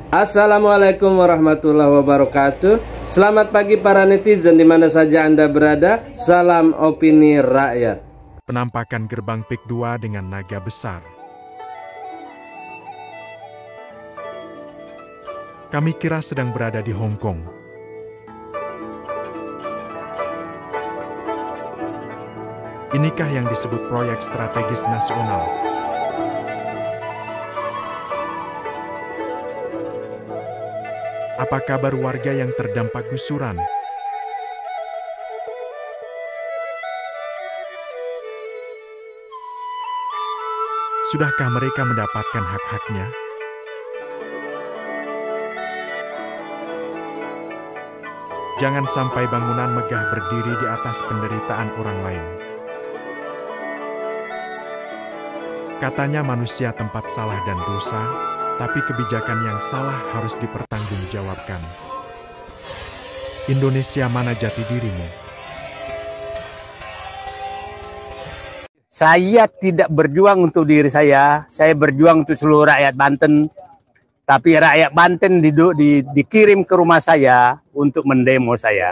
Assalamualaikum warahmatullahi wabarakatuh. Selamat pagi para netizen di mana saja Anda berada. Salam opini rakyat. Penampakan gerbang PIK 2 dengan naga besar. Kami kira sedang berada di Hong Kong. Inikah yang disebut proyek strategis nasional? Apa kabar warga yang terdampak gusuran? Sudahkah mereka mendapatkan hak-haknya? Jangan sampai bangunan megah berdiri di atas penderitaan orang lain. Katanya manusia tempat salah dan dosa, tapi kebijakan yang salah harus dipertanggungjawabkan. Indonesia, mana jati dirimu? Saya tidak berjuang untuk diri saya berjuang untuk seluruh rakyat Banten. Tapi rakyat Banten dikirim ke rumah saya untuk mendemo saya.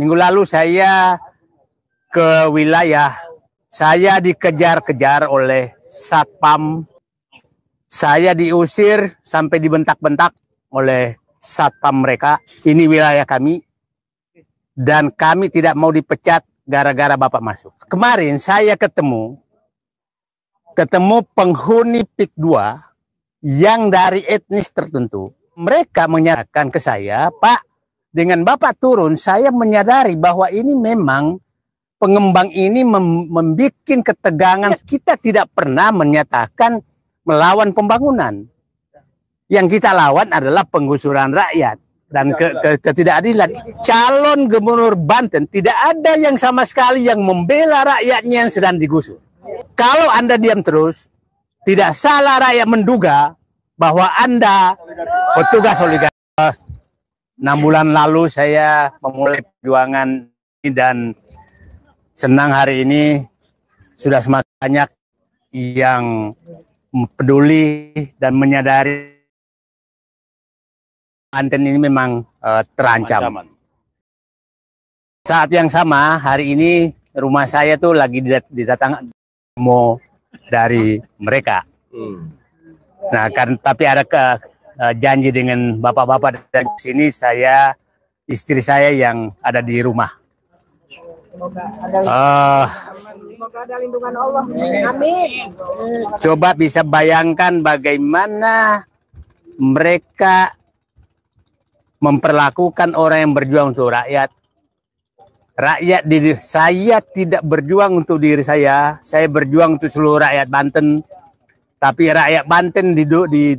Minggu lalu saya ke wilayah, saya dikejar-kejar oleh Satpam. Saya diusir sampai dibentak-bentak oleh Satpam mereka. Ini wilayah kami. Dan kami tidak mau dipecat gara-gara Bapak masuk. Kemarin saya ketemu penghuni PIK 2 yang dari etnis tertentu. Mereka menyatakan ke saya, Pak, dengan Bapak turun, saya menyadari bahwa ini memang pengembang ini membuat ketegangan. Kita tidak pernah menyatakan melawan pembangunan. Yang kita lawan adalah penggusuran rakyat dan ketidakadilan. Calon gubernur Banten tidak ada yang sama sekali yang membela rakyatnya yang sedang digusur. Kalau Anda diam terus, tidak salah rakyat menduga bahwa Anda petugas oligarki. 6 bulan lalu saya memulai perjuangan ini dan senang hari ini sudah semakin banyak yang peduli dan menyadari Banten ini memang terancam. Saat yang sama, hari ini rumah saya tuh lagi didatangi demo dari mereka. Nah, tapi ada janji dengan bapak-bapak dan sini istri saya yang ada di rumah. Semoga ada lindungan Allah. Amin. Coba bisa bayangkan bagaimana mereka memperlakukan orang yang berjuang untuk rakyat. Saya tidak berjuang untuk diri saya berjuang untuk seluruh rakyat Banten. Tapi rakyat Banten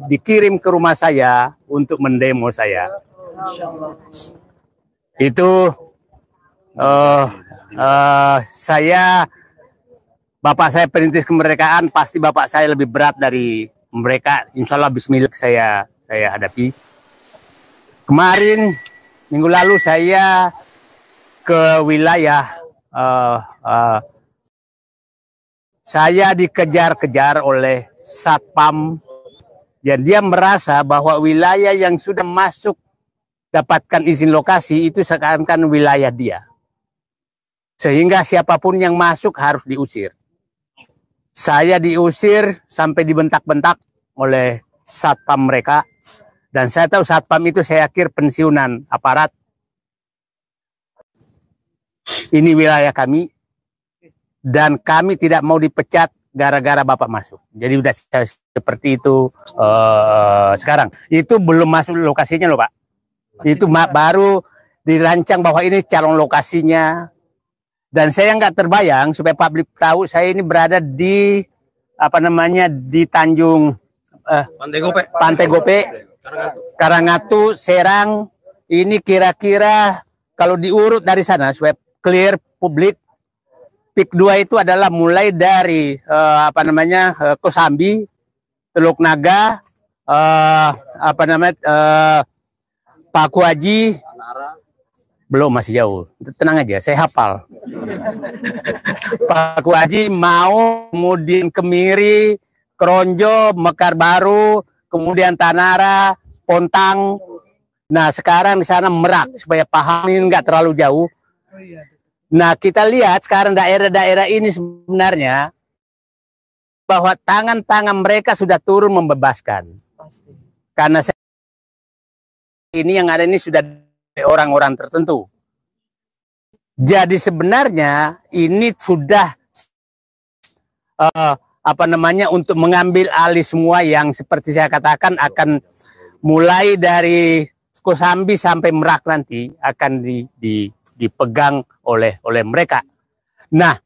dikirim ke rumah saya untuk mendemo saya. Itu Bapak saya perintis kemerdekaan, pasti Bapak saya lebih berat dari mereka. Insya Allah bismillah saya hadapi. Kemarin minggu lalu saya ke wilayah, saya dikejar-kejar oleh Satpam. Dan dia merasa bahwa wilayah yang sudah masuk dapatkan izin lokasi itu seakan-akan wilayah dia. Sehingga siapapun yang masuk harus diusir. Saya diusir sampai dibentak-bentak oleh Satpam mereka. Dan saya tahu Satpam itu saya kira pensiunan aparat. Ini wilayah kami. Dan kami tidak mau dipecat gara-gara Bapak masuk. Jadi udah seperti itu sekarang. Itu belum masuk lokasinya loh Pak. Itu baru dirancang bahwa ini calon lokasinya. Dan saya nggak terbayang supaya publik tahu saya ini berada di di Tanjung Pantai Gope, Karangatu, Serang. Ini kira-kira kalau diurut dari sana supaya clear publik, PIK 2 itu adalah mulai dari Kosambi, Teluk Naga, Paku Haji, belum, masih jauh. Tenang aja, saya hafal. Paku Haji, Mau, kemudian Kemiri, Kronjo, Mekar Baru, kemudian Tanara, Pontang. Nah, sekarang di sana Merak, supaya paham ini nggak terlalu jauh. Nah, kita lihat sekarang daerah-daerah ini sebenarnya bahwa tangan-tangan mereka sudah turun membebaskan. Karena ini yang ada ini sudah orang-orang tertentu. Jadi sebenarnya ini sudah untuk mengambil alih semua yang seperti saya katakan akan mulai dari Kosambi sampai Merak nanti akan dipegang oleh mereka. Nah,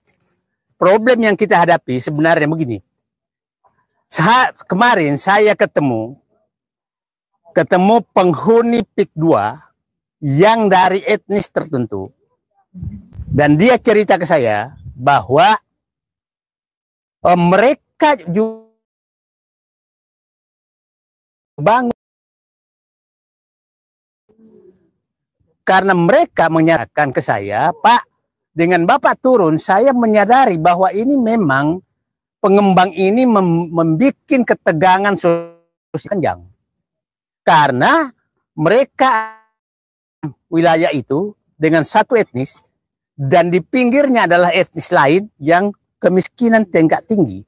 problem yang kita hadapi sebenarnya begini. Kemarin saya ketemu penghuni PIK 2 yang dari etnis tertentu. Dan dia cerita ke saya bahwa mereka juga bangun karena mereka menyatakan ke saya, Pak, dengan Bapak turun, saya menyadari bahwa ini memang pengembang ini membuat ketegangan sosial panjang. Karena mereka wilayah itu dengan satu etnis, dan di pinggirnya adalah etnis lain yang kemiskinan tingkat tinggi.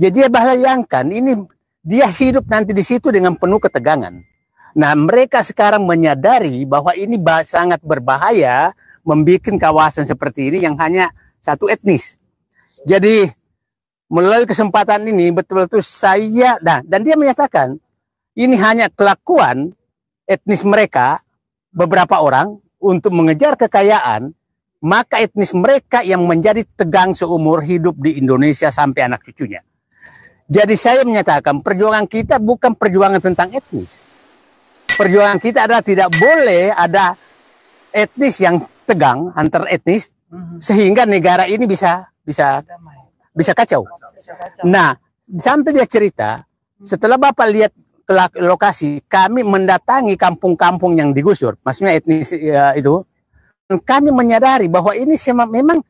Jadi bayangkan, ini dia hidup nanti di situ dengan penuh ketegangan. Nah, mereka sekarang menyadari bahwa ini sangat berbahaya membuat kawasan seperti ini yang hanya satu etnis. Jadi, melalui kesempatan ini, betul-betul dan dia menyatakan, ini hanya kelakuan etnis mereka, beberapa orang, untuk mengejar kekayaan, maka etnis mereka yang menjadi tegang seumur hidup di Indonesia sampai anak cucunya. Jadi saya menyatakan, perjuangan kita bukan perjuangan tentang etnis. Perjuangan kita adalah tidak boleh ada etnis yang tegang antar etnis sehingga negara ini bisa kacau. Nah, sampai dia cerita setelah Bapak lihat ke lokasi, kami mendatangi kampung-kampung yang digusur, maksudnya etnis itu, kami menyadari bahwa ini memang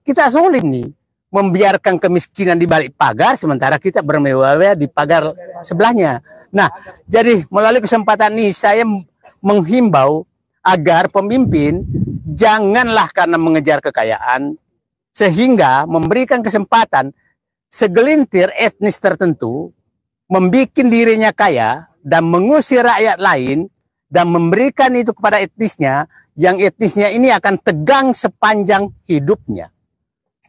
kita zolim nih, membiarkan kemiskinan di balik pagar sementara kita bermewah-mewah di pagar sebelahnya. Nah, jadi melalui kesempatan ini saya menghimbau agar pemimpin janganlah karena mengejar kekayaan sehingga memberikan kesempatan segelintir etnis tertentu membuat dirinya kaya dan mengusir rakyat lain dan memberikan itu kepada etnisnya yang etnisnya ini akan tegang sepanjang hidupnya.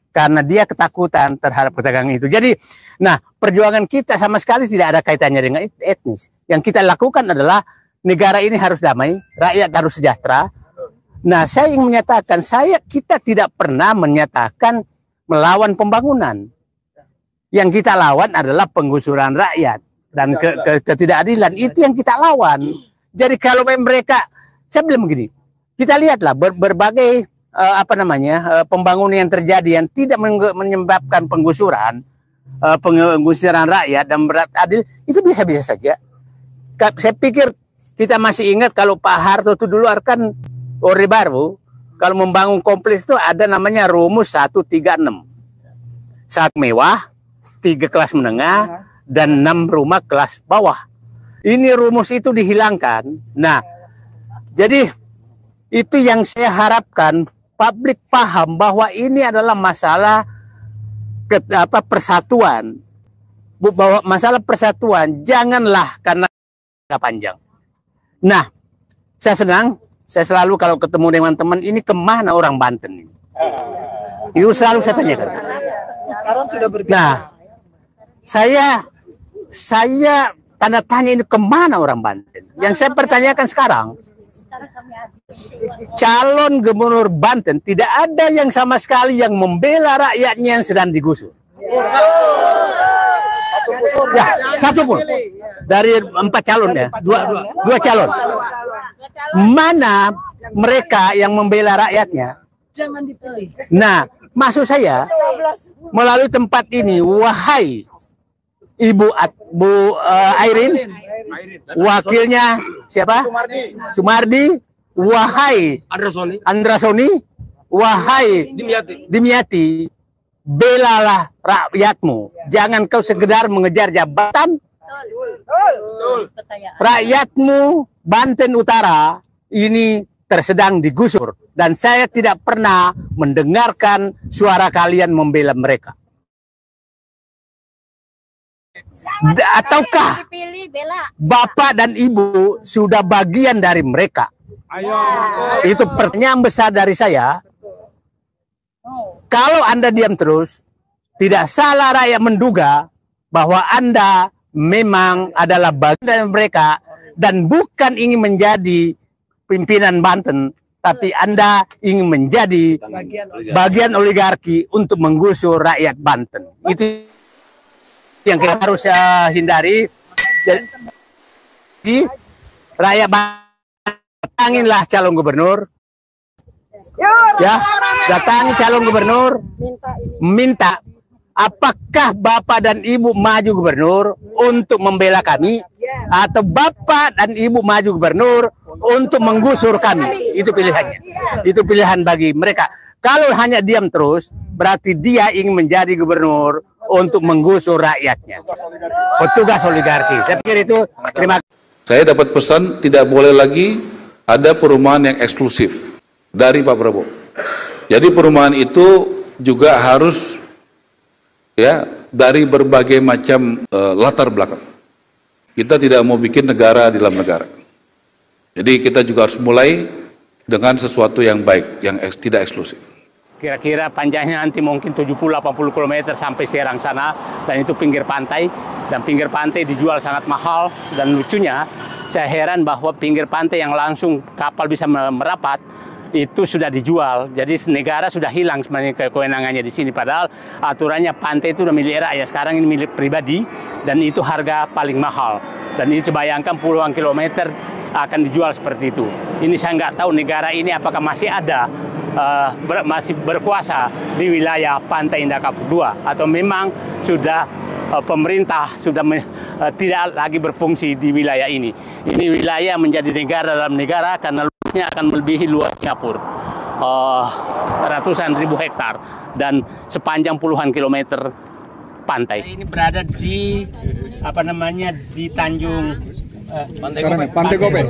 Karena dia ketakutan terhadap ketegangan itu. Jadi, nah, perjuangan kita sama sekali tidak ada kaitannya dengan etnis. Yang kita lakukan adalah negara ini harus damai, rakyat harus sejahtera. Nah, saya ingin menyatakan, kita tidak pernah menyatakan melawan pembangunan. Yang kita lawan adalah penggusuran rakyat dan ketidakadilan. Itu yang kita lawan. Jadi kalau mereka, saya bilang begini, kita lihatlah berbagai pembangunan yang terjadi yang tidak menyebabkan penggusuran rakyat dan berat adil, itu bisa-bisa saja. Saya pikir kita masih ingat kalau Pak Harto itu dulu kan Orde Baru, kalau membangun kompleks itu ada namanya rumus 136. 1 mewah, 3 kelas menengah, dan 6 rumah kelas bawah. Ini rumus itu dihilangkan. Nah, jadi itu yang saya harapkan publik paham bahwa ini adalah masalah persatuan. Bahwa masalah persatuan janganlah karena panjang. Nah, saya senang, saya selalu kalau ketemu dengan teman ini kemana orang Banten ini. Itu selalu saya tanyakan. Sekarang sudah bergerak. Nah, saya tanda tanya ini kemana orang Banten. Yang saya pertanyakan sekarang, calon gubernur Banten tidak ada yang sama sekali yang membela rakyatnya yang sedang digusur. Ya, satu pun dari 4 calon ya, dua calon. Mana mereka yang membela rakyatnya? Jangan dipilih. Nah, maksud saya melalui tempat ini, wahai Ibu Airin, wakilnya siapa? Sumardi, wahai Andrasoni, wahai Dimyati, belalah rakyatmu. Jangan kau sekedar mengejar jabatan, Rakyatmu Banten Utara ini tersedang digusur dan saya tidak pernah mendengarkan suara kalian membela mereka. Ataukah Bapak dan Ibu sudah bagian dari mereka? Itu pertanyaan besar dari saya. Kalau Anda diam terus, tidak salah rakyat menduga bahwa Anda memang adalah bagian dari mereka dan bukan ingin menjadi pimpinan Banten, tapi Anda ingin menjadi bagian oligarki untuk menggusur rakyat Banten. Itu yang kita harus hindari. Jadi rakyat Banten, datanginlah calon gubernur, ya, datangi calon gubernur, minta apakah Bapak dan Ibu maju gubernur untuk membela kami, atau Bapak dan Ibu maju gubernur untuk menggusur kami. Itu pilihannya. Itu pilihan bagi mereka. Kalau hanya diam terus, berarti dia ingin menjadi gubernur untuk menggusur rakyatnya. Petugas oligarki. Saya pikir itu. Terima kasih. Saya dapat pesan tidak boleh lagi ada perumahan yang eksklusif dari Pak Prabowo. Jadi perumahan itu juga harus ya dari berbagai macam latar belakang. Kita tidak mau bikin negara di dalam negara. Jadi kita juga harus mulai dengan sesuatu yang baik, yang tidak eksklusif. Kira-kira panjangnya nanti mungkin 70-80 km sampai Serang sana, dan itu pinggir pantai, dan pinggir pantai dijual sangat mahal. Dan lucunya, saya heran bahwa pinggir pantai yang langsung kapal bisa merapat, itu sudah dijual. Jadi negara sudah hilang sebenarnya kewenangannya di sini. Padahal aturannya pantai itu sudah milik rakyat, sekarang ini milik pribadi, dan itu harga paling mahal. Dan itu bayangkan puluhan kilometer akan dijual seperti itu. Ini saya nggak tahu negara ini apakah masih ada, masih berkuasa di wilayah Pantai Indah Kapuk II, atau memang sudah pemerintah sudah tidak lagi berfungsi di wilayah ini. Ini wilayah menjadi negara dalam negara karena luasnya akan melebihi luas Singapura, ratusan ribu hektar dan sepanjang puluhan kilometer pantai. Ini berada di di Tanjung Pantai Gope,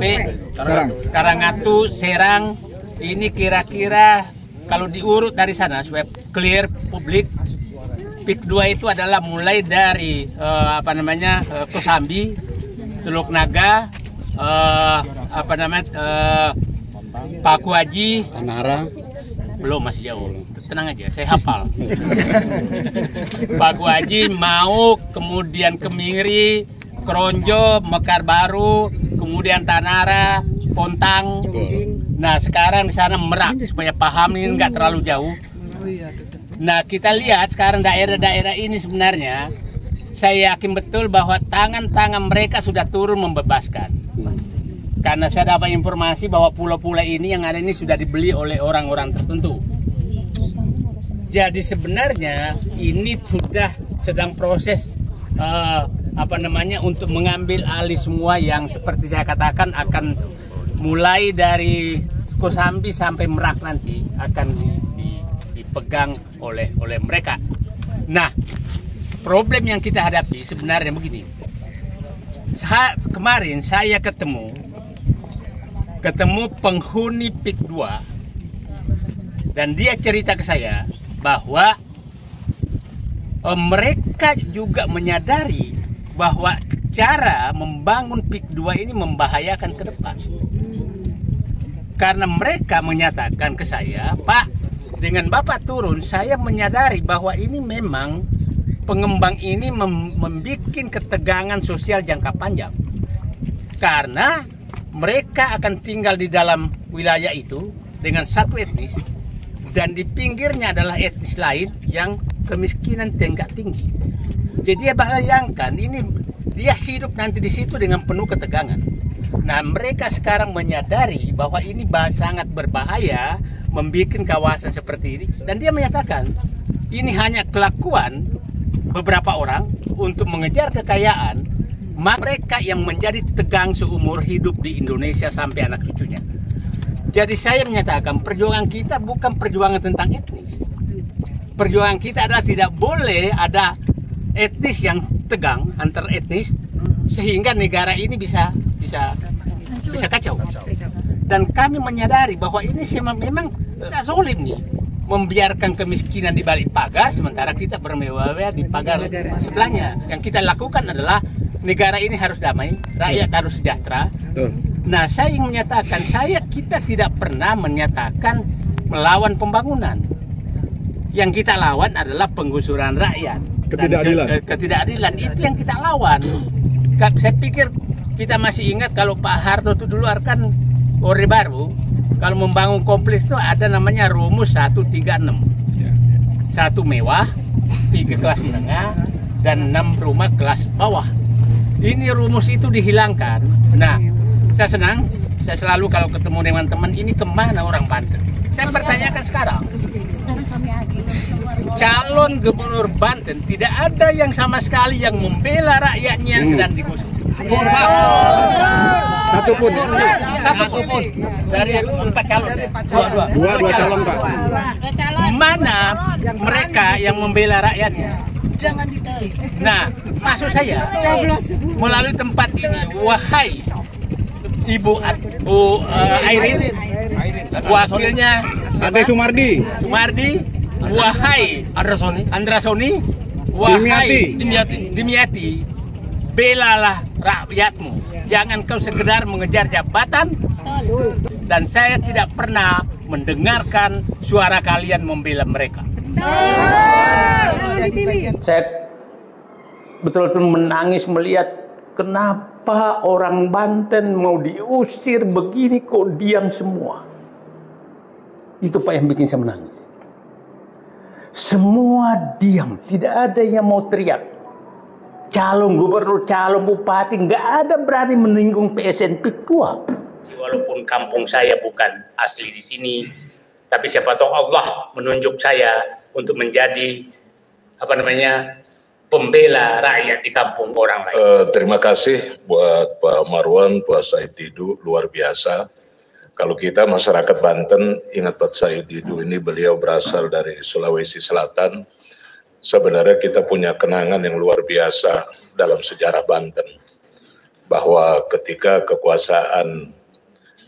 Karangatu, Serang. Ini kira-kira kalau diurut dari sana supaya clear publik, PIK 2 itu adalah mulai dari Kosambi, Teluk Naga, Paku Haji, Tanara. Belum, masih jauh. Tenang aja, saya hafal. Paku Haji, Mau, kemudian Kemiri, Kronjo, Mekar Baru, kemudian Tanara, Pontang. Nah, sekarang di sana Merak, supaya paham ini nggak terlalu jauh. Nah, kita lihat sekarang daerah-daerah ini sebenarnya, saya yakin betul bahwa tangan-tangan mereka sudah turun membebaskan. Karena saya dapat informasi bahwa pulau-pulau ini yang ada ini sudah dibeli oleh orang-orang tertentu. Jadi sebenarnya ini sudah sedang proses untuk mengambil alih semua yang seperti saya katakan akan mulai dari Kosambi sampai Merak nanti akan dipegang oleh mereka. Nah, problem yang kita hadapi sebenarnya begini. Kemarin saya ketemu penghuni PIK 2 dan dia cerita ke saya bahwa mereka juga menyadari bahwa cara membangun PIK 2 ini membahayakan ke depan. Karena mereka menyatakan ke saya, Pak, dengan Bapak turun, saya menyadari bahwa ini memang pengembang ini membuat ketegangan sosial jangka panjang. Karena mereka akan tinggal di dalam wilayah itu dengan satu etnis, dan di pinggirnya adalah etnis lain yang kemiskinan tingkat tinggi. Jadi dia bayangkan ini dia hidup nanti di situ dengan penuh ketegangan. Nah, mereka sekarang menyadari bahwa ini sangat berbahaya membuat kawasan seperti ini, dan dia menyatakan ini hanya kelakuan beberapa orang untuk mengejar kekayaan mereka yang menjadi tegang seumur hidup di Indonesia sampai anak cucunya. Jadi saya menyatakan perjuangan kita bukan perjuangan tentang etnis. Perjuangan kita adalah tidak boleh ada etnis yang tegang antar etnis, sehingga negara ini bisa kacau. Dan kami menyadari bahwa ini memang tidak zolim nih, membiarkan kemiskinan di balik pagar sementara kita bermewah-mewah di pagar sebelahnya. Yang kita lakukan adalah negara ini harus damai, rakyat harus sejahtera. Nah, saya ingin menyatakan, kita tidak pernah menyatakan melawan pembangunan. Yang kita lawan adalah penggusuran rakyat. Ketidakadilan itu yang kita lawan. Saya pikir kita masih ingat kalau Pak Harto itu dulu kan Orde Baru, kalau membangun kompleks itu ada namanya rumus 136. 1 mewah, 3 kelas menengah, dan 6 rumah kelas bawah. Ini rumus itu dihilangkan. Nah, saya senang, saya selalu kalau ketemu dengan teman ini, kemana orang Banten? Saya bertanyakan sekarang, calon gubernur Banten tidak ada yang sama sekali yang membela rakyatnya yang sedang digusur. Satu pun dari 4 calon. Dua calon, Pak. Mana mereka yang membela rakyatnya? Jangan dipilih. Nah, maksud saya melalui tempat ini, wahai Ibu Airin, wakilnya Ade Sumardi, wahai Andrasoni, wahai Dimyati, belalah rakyatmu. Jangan kau sekedar mengejar jabatan. Dan saya tidak pernah mendengarkan suara kalian membela mereka. Saya betul-betul menangis melihat kenapa orang Banten mau diusir begini kok diam semua. Itu Pak yang bikin saya menangis. Semua diam, tidak ada yang mau teriak. Calon gubernur, calon bupati, nggak ada berani menyinggung PSNP tua. Walaupun kampung saya bukan asli di sini, tapi siapa tahu Allah menunjuk saya untuk menjadi pembela rakyat di kampung orang lain. Terima kasih buat Pak Marwan, Pak Said Didu, luar biasa. Kalau kita masyarakat Banten, ingat Pak Said Didu ini beliau berasal dari Sulawesi Selatan. Sebenarnya kita punya kenangan yang luar biasa dalam sejarah Banten. Bahwa ketika kekuasaan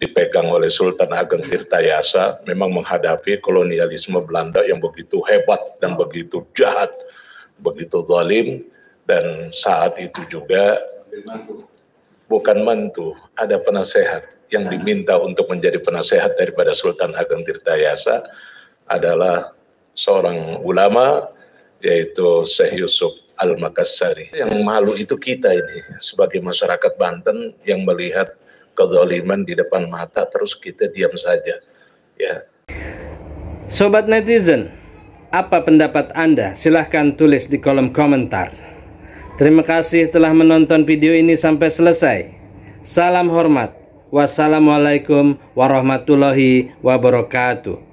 dipegang oleh Sultan Ageng Tirtayasa, memang menghadapi kolonialisme Belanda yang begitu hebat dan begitu jahat, begitu zalim, dan saat itu juga bukan mantu, ada penasehat yang diminta untuk menjadi penasehat daripada Sultan Ageng Tirtayasa adalah seorang ulama, yaitu Syekh Yusuf Al-Makassari. Yang malu itu kita ini sebagai masyarakat Banten yang melihat kezaliman di depan mata terus kita diam saja, ya. Sobat netizen, apa pendapat Anda? Silahkan tulis di kolom komentar. Terima kasih telah menonton video ini sampai selesai. Salam hormat. Wassalamualaikum warahmatullahi wabarakatuh.